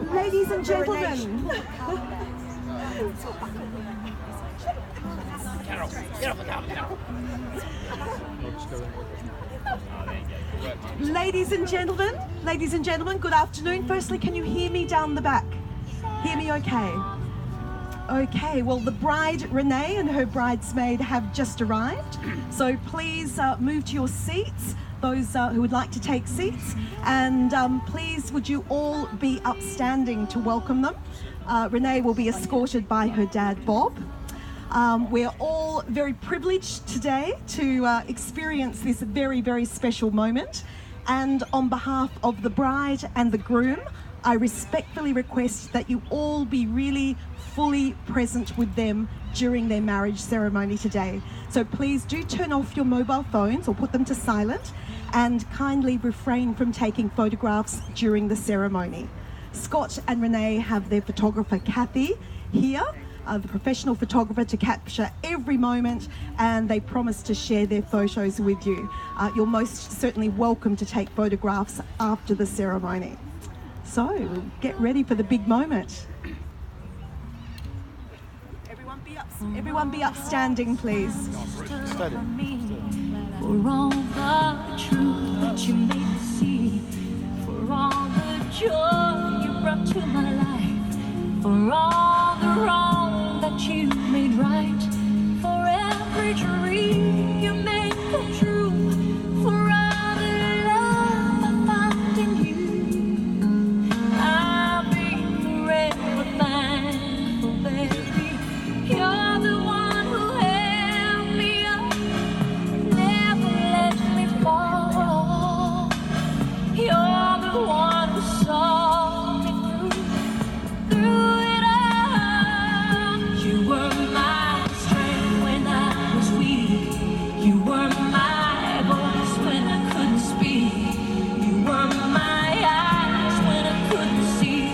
Ladies and gentlemen. Ladies and gentlemen, good afternoon. Firstly, can you hear me down the back? Hear me okay? Okay, well, the bride, Renee, and her bridesmaid have just arrived. So please move to your seats, those who would like to take seats. And please, would you all be upstanding to welcome them? Renee will be escorted by her dad, Bob. We're all very privileged today to experience this very, very special moment. And on behalf of the bride and the groom, I respectfully request that you all be really fully present with them during their marriage ceremony today. So please do turn off your mobile phones or put them to silent, and kindly refrain from taking photographs during the ceremony. Scott and Renee have their photographer, Kathy, here, the professional photographer, to capture every moment, and they promise to share their photos with you. You're most certainly welcome to take photographs after the ceremony. So, get ready for the big moment. Everyone be upstanding, please. For all the truth that you made me see, for all the joy you brought to my life, for all the wrong that you made right, for every dream you made come true, for all the love I found in you, I'll be forever thankful, baby. You're the one who held me up, never let me fall. You're the one who saw me through it all. You were my strength when I was weak. You were my voice when I couldn't speak. You were my eyes when I couldn't see.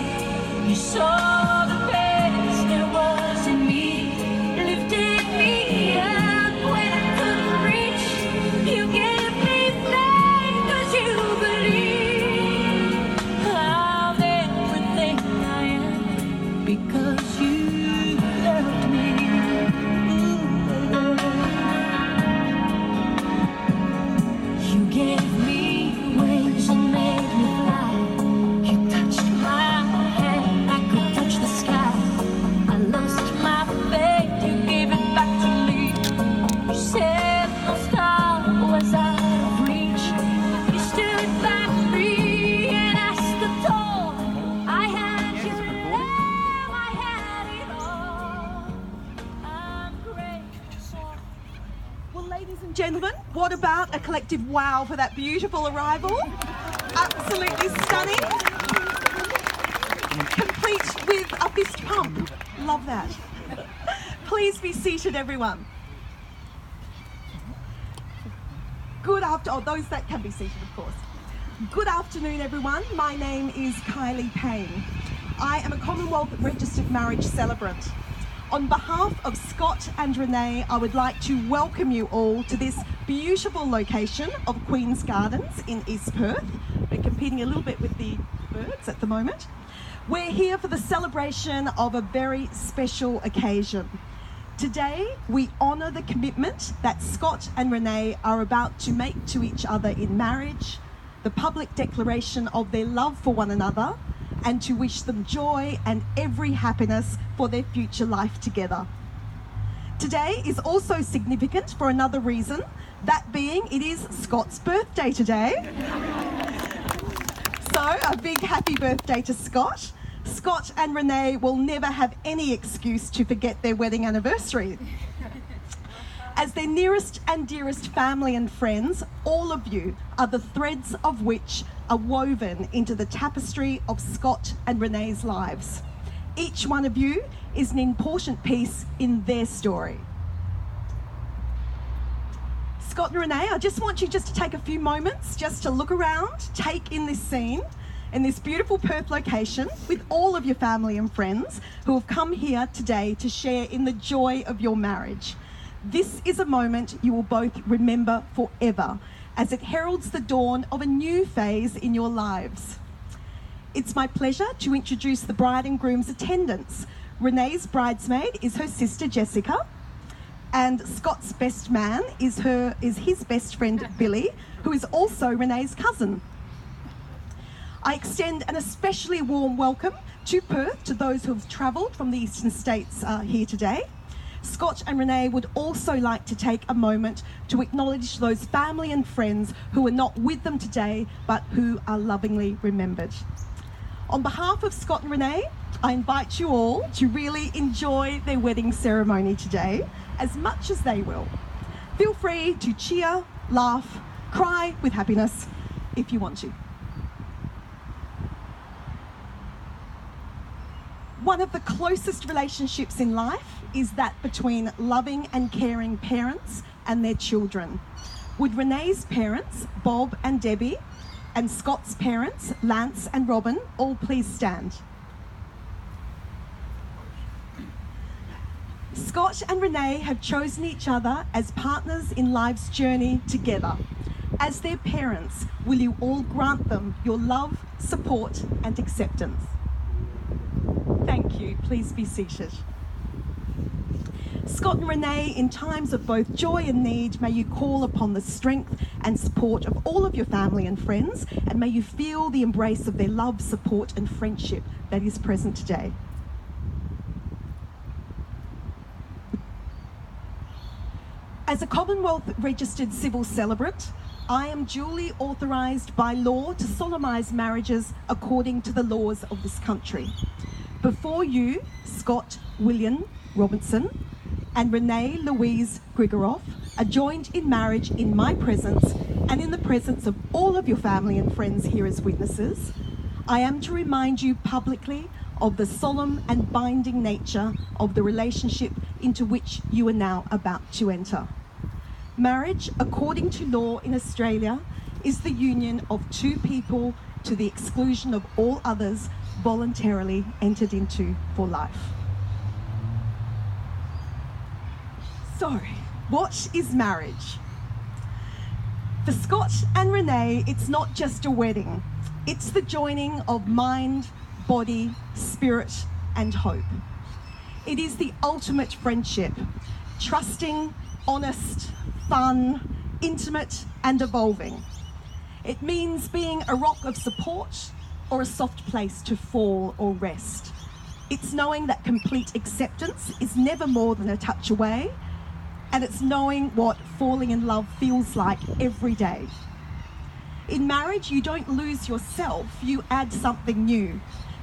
You saw the best there was in me, lifted me up when I couldn't reach. You gave me faith 'cause you believe I'm everything I am because you loved me. You gave me wings and made me fly. You touched my hand, I could touch the sky. I lost my faith, you gave it back to me. You said no star was out of reach. You stood by me and I stood tall. I had your love, I had it all. I'm grateful. Well, ladies and gentlemen, what about a collective wow for that beautiful arrival? Absolutely stunning. Complete with a fist pump. Love that. Please be seated, everyone. Those that can be seated, of course. Good afternoon, everyone. My name is Kylie Payne. I am a Commonwealth Registered Marriage Celebrant. On behalf of Scott and Renee, I would like to welcome you all to this beautiful location of Queen's Gardens in East Perth. We're competing a little bit with the birds at the moment. We're here for the celebration of a very special occasion. Today, we honour the commitment that Scott and Renee are about to make to each other in marriage, the public declaration of their love for one another, and to wish them joy and every happiness for their future life together. Today is also significant for another reason, that being it is Scott's birthday today. So a big happy birthday to Scott. Scott and Renee will never have any excuse to forget their wedding anniversary. As their nearest and dearest family and friends, all of you are the threads of which are woven into the tapestry of Scott and Renee's lives. Each one of you is an important piece in their story. Scott and Renee, I just want you just to take a few moments just to look around, take in this scene, in this beautiful Perth location with all of your family and friends who have come here today to share in the joy of your marriage. This is a moment you will both remember forever, as it heralds the dawn of a new phase in your lives. It's my pleasure to introduce the bride and groom's attendants. Renee's bridesmaid is her sister Jessica, and Scott's best man is his best friend Billy, who is also Renee's cousin. I extend an especially warm welcome to Perth to those who have travelled from the eastern states here today. Scott and Renee would also like to take a moment to acknowledge those family and friends who are not with them today, but who are lovingly remembered. On behalf of Scott and Renee, I invite you all to really enjoy their wedding ceremony today as much as they will. Feel free to cheer, laugh, cry with happiness if you want to. One of the closest relationships in life is that between loving and caring parents and their children. Would Renee's parents, Bob and Debbie, and Scott's parents, Lance and Robin, all please stand? Scott and Renee have chosen each other as partners in life's journey together. As their parents, will you all grant them your love, support and acceptance? Thank you. Please be seated. Scott and Renee, in times of both joy and need, may you call upon the strength and support of all of your family and friends, and may you feel the embrace of their love, support and friendship that is present today. As a Commonwealth registered civil celebrant, I am duly authorised by law to solemnise marriages according to the laws of this country. Before you, Scott William Robinson and Renee Louise Grigoroff are joined in marriage in my presence and in the presence of all of your family and friends here as witnesses. I am to remind you publicly of the solemn and binding nature of the relationship into which you are now about to enter. Marriage, according to law in Australia, is the union of two people to the exclusion of all others voluntarily entered into for life. So, what is marriage? For Scott and Renee, it's not just a wedding. It's the joining of mind, body, spirit, and hope. It is the ultimate friendship, trusting, honest, fun, intimate, and evolving. It means being a rock of support or a soft place to fall or rest. It's knowing that complete acceptance is never more than a touch away, and it's knowing what falling in love feels like every day. In marriage, you don't lose yourself, you add something new,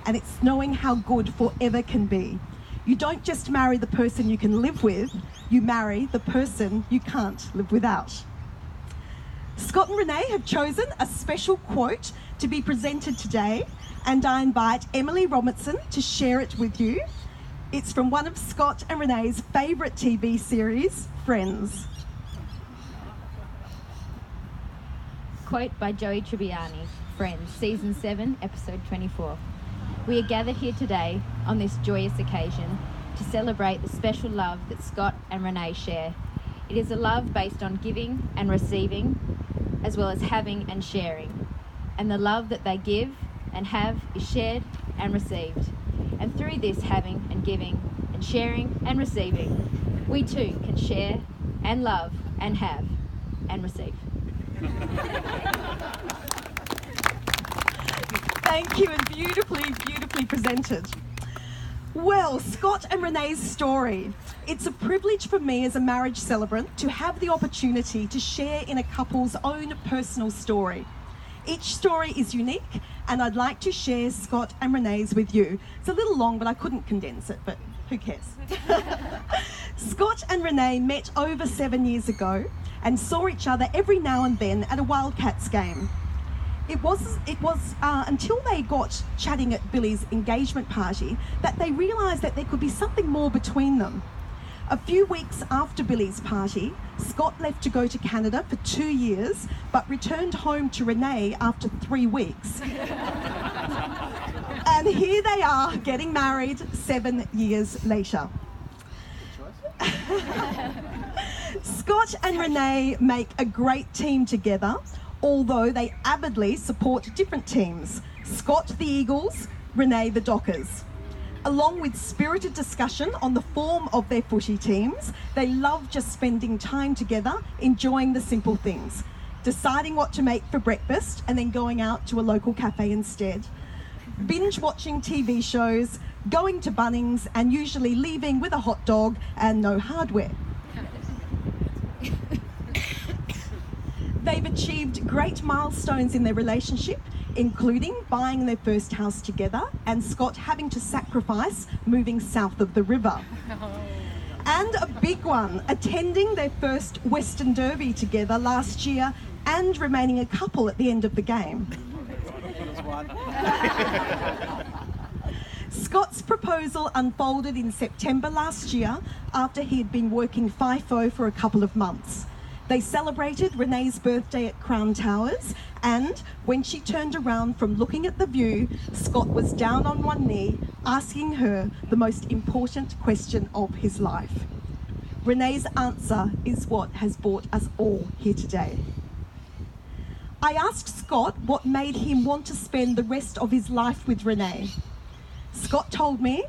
and it's knowing how good forever can be. You don't just marry the person you can live with, you marry the person you can't live without. Scott and Renee have chosen a special quote to be presented today, and I invite Emily Robinson to share it with you. It's from one of Scott and Renee's favourite TV series, Friends. Quote by Joey Tribbiani, Friends, Season 7, Episode 24. We are gathered here today on this joyous occasion to celebrate the special love that Scott and Renee share. It is a love based on giving and receiving, as well as having and sharing. And the love that they give and have is shared and received. And through this having and giving and sharing and receiving, we too can share and love and have and receive. Thank you, and beautifully, beautifully presented. Well, Scott and Renee's story. It's a privilege for me as a marriage celebrant to have the opportunity to share in a couple's own personal story. Each story is unique, and I'd like to share Scott and Renee's with you. It's a little long, but I couldn't condense it, but who cares? Scott and Renee met over 7 years ago and saw each other every now and then at a Wildcats game. It was until they got chatting at Billy's engagement party that they realised that there could be something more between them. A few weeks after Billy's party, Scott left to go to Canada for 2 years, but returned home to Renee after 3 weeks. And here they are, getting married 7 years later. Scott and Renee make a great team together, although they avidly support different teams. Scott the Eagles, Renee the Dockers. Along with spirited discussion on the form of their footy teams, they love just spending time together, enjoying the simple things, deciding what to make for breakfast and then going out to a local cafe instead, binge watching TV shows, going to Bunnings and usually leaving with a hot dog and no hardware. They've achieved great milestones in their relationship, including buying their first house together and Scott having to sacrifice moving south of the river. And a big one, attending their first Western Derby together last year and remaining a couple at the end of the game. Scott's proposal unfolded in September last year after he had been working FIFO for a couple of months. They celebrated Renee's birthday at Crown Towers, and when she turned around from looking at the view, Scott was down on one knee, asking her the most important question of his life. Renee's answer is what has brought us all here today. I asked Scott what made him want to spend the rest of his life with Renee. Scott told me,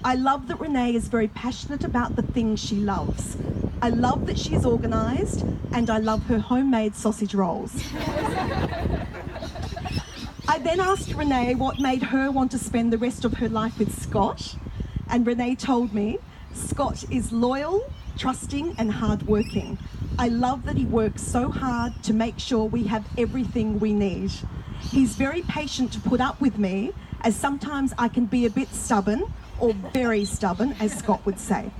"I love that Renee is very passionate about the things she loves. I love that she's organised, and I love her homemade sausage rolls." I then asked Renee what made her want to spend the rest of her life with Scott, and Renee told me, "Scott is loyal, trusting and hardworking. I love that he works so hard to make sure we have everything we need. He's very patient to put up with me, as sometimes I can be a bit stubborn, or very stubborn, as Scott would say."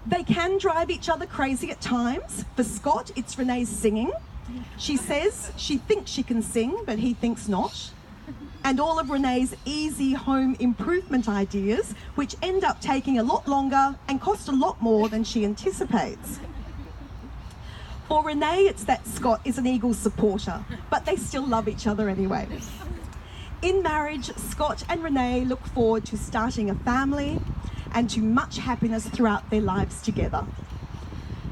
They can drive each other crazy at times. For Scott, it's Renee's singing. She says she thinks she can sing, but he thinks not. And all of Renee's easy home improvement ideas, which end up taking a lot longer and cost a lot more than she anticipates. For Renee, it's that Scott is an Eagles supporter, but they still love each other anyway. In marriage, Scott and Renee look forward to starting a family and to much happiness throughout their lives together.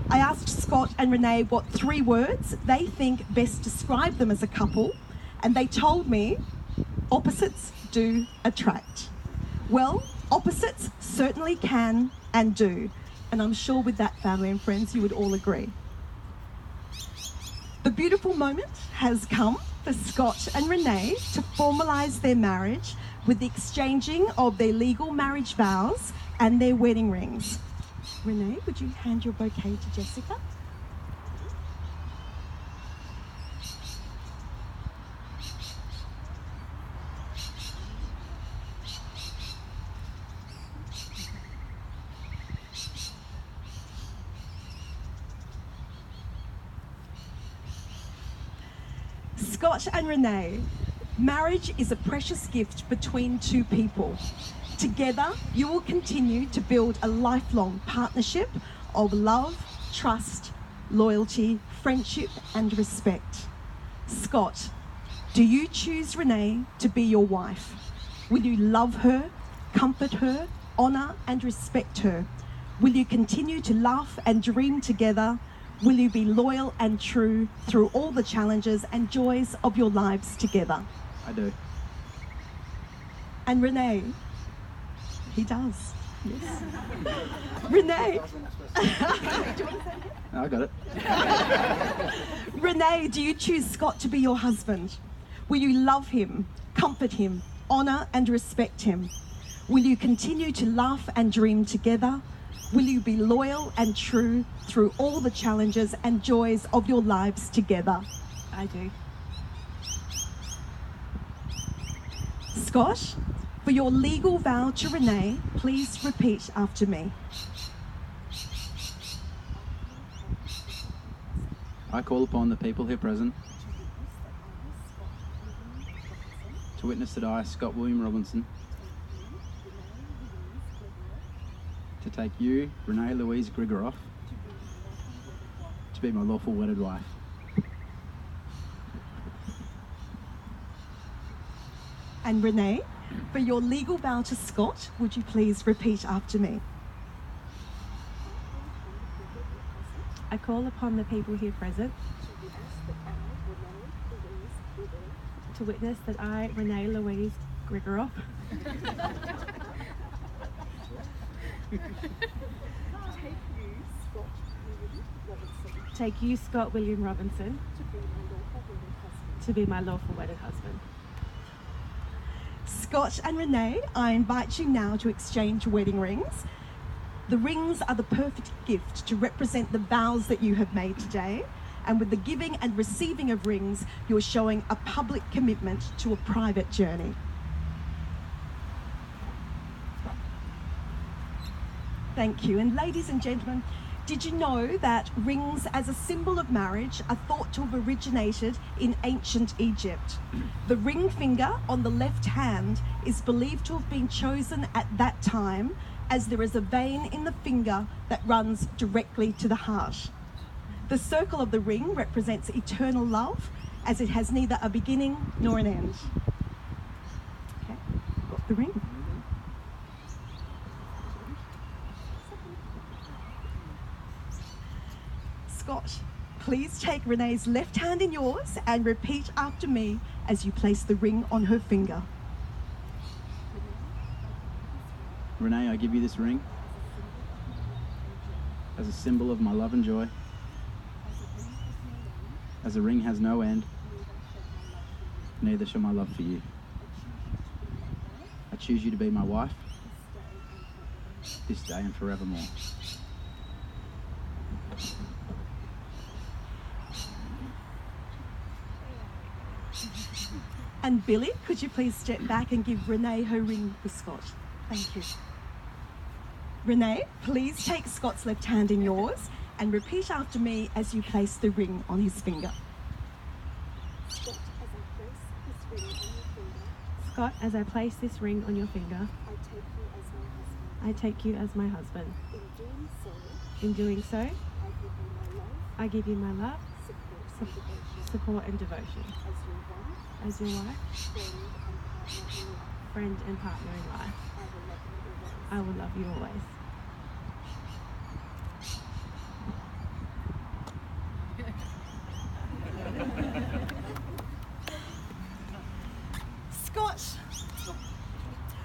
I asked Scott and Renee what 3 words they think best describe them as a couple, and they told me, opposites do attract. Well, opposites certainly can and do, and I'm sure with that, family and friends, you would all agree. The beautiful moment has come for Scott and Renee to formalise their marriage with the exchanging of their legal marriage vows and their wedding rings. Renee, would you hand your bouquet to Jessica? Scott and Renee, marriage is a precious gift between 2 people. Together, you will continue to build a lifelong partnership of love, trust, loyalty, friendship, and respect. Scott, do you choose Renee to be your wife? Will you love her, comfort her, honour and respect her? Will you continue to laugh and dream together? Will you be loyal and true through all the challenges and joys of your lives together? I do. And Renee, he does. Yes. Renee. Do you want to say it? I got it. Renee, do you choose Scott to be your husband? Will you love him, comfort him, honour and respect him? Will you continue to laugh and dream together? Will you be loyal and true through all the challenges and joys of your lives together? I do. Scott, for your legal vow to Renee, please repeat after me. I call upon the people here present to witness that I, Scott William Robinson, to take you, Renee Louise Grigoroff, to be my lawful wedded wife. And Renee, for your legal vow to Scott, would you please repeat after me? I call upon the people here present to witness that I, Renee Louise Grigoroff, take you, Scott William Robinson, to be my lawful wedded husband. Scott and Renee, I invite you now to exchange wedding rings. The rings are the perfect gift to represent the vows that you have made today. And with the giving and receiving of rings, you're showing a public commitment to a private journey. Thank you. And ladies and gentlemen, did you know that rings as a symbol of marriage are thought to have originated in ancient Egypt? The ring finger on the left hand is believed to have been chosen at that time as there is a vein in the finger that runs directly to the heart. The circle of the ring represents eternal love, as it has neither a beginning nor an end. Okay, got the ring. Scott, please take Renee's left hand in yours and repeat after me as you place the ring on her finger. Renee, I give you this ring as a symbol of my love and joy. As the ring has no end, neither shall my love for you. I choose you to be my wife, this day and forevermore. And Billy, could you please step back and give Renee her ring for Scott? Thank you. Renee, please take Scott's left hand in yours and repeat after me as you place the ring on his finger. Scott, as I place this ring on your finger, I take you as my husband. In doing so, I give you my love, support and devotion. As your wife, friend and partner in life, I will love you always.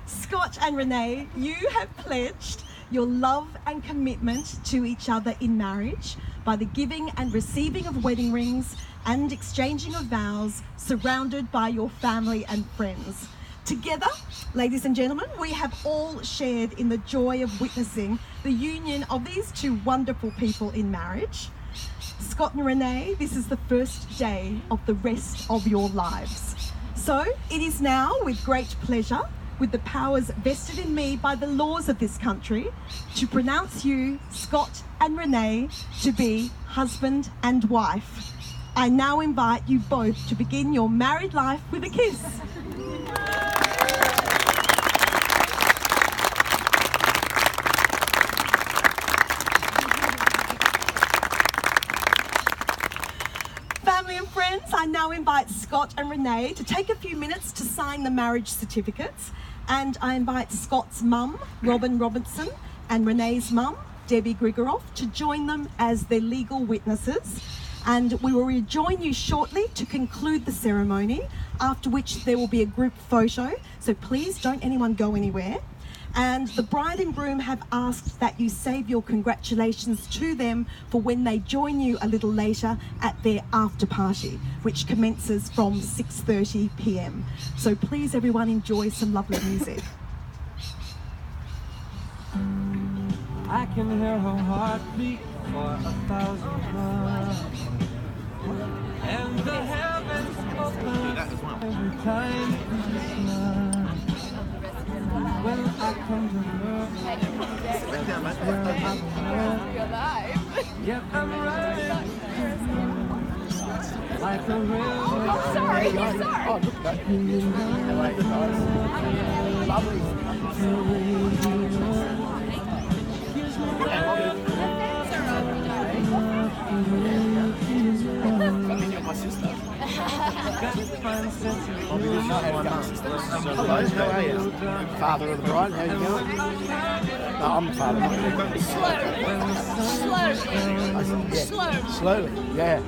Scott and Renee, you have pledged your love and commitment to each other in marriage by the giving and receiving of wedding rings and exchanging of vows, surrounded by your family and friends. Together, ladies and gentlemen, we have all shared in the joy of witnessing the union of these two wonderful people in marriage. Scott and Renee, this is the first day of the rest of your lives. So it is now with great pleasure, with the powers vested in me by the laws of this country, to pronounce you, Scott and Renee, to be husband and wife. I now invite you both to begin your married life with a kiss. Family and friends, I now invite Scott and Renee to take a few minutes to sign the marriage certificates, and I invite Scott's mum, Robin Robinson, and Renee's mum, Debbie Grigoroff, to join them as their legal witnesses. And we will rejoin you shortly to conclude the ceremony, after which there will be a group photo, so please don't anyone go anywhere. And the bride and groom have asked that you save your congratulations to them for when they join you a little later at their after party, which commences from 6:30 p.m. So please everyone enjoy some lovely music. I can hear her heartbeat for 1,000 miles, and the heavens open every time you smile. When I come to her, yet I'm running like a river. Oh, sorry, sorry. My sister. Hello, how are you? Father of the bride, how you going? No, I'm the father. Slowly. Yeah.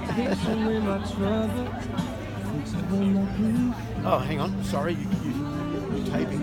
Oh, hang on. Sorry, you're taping.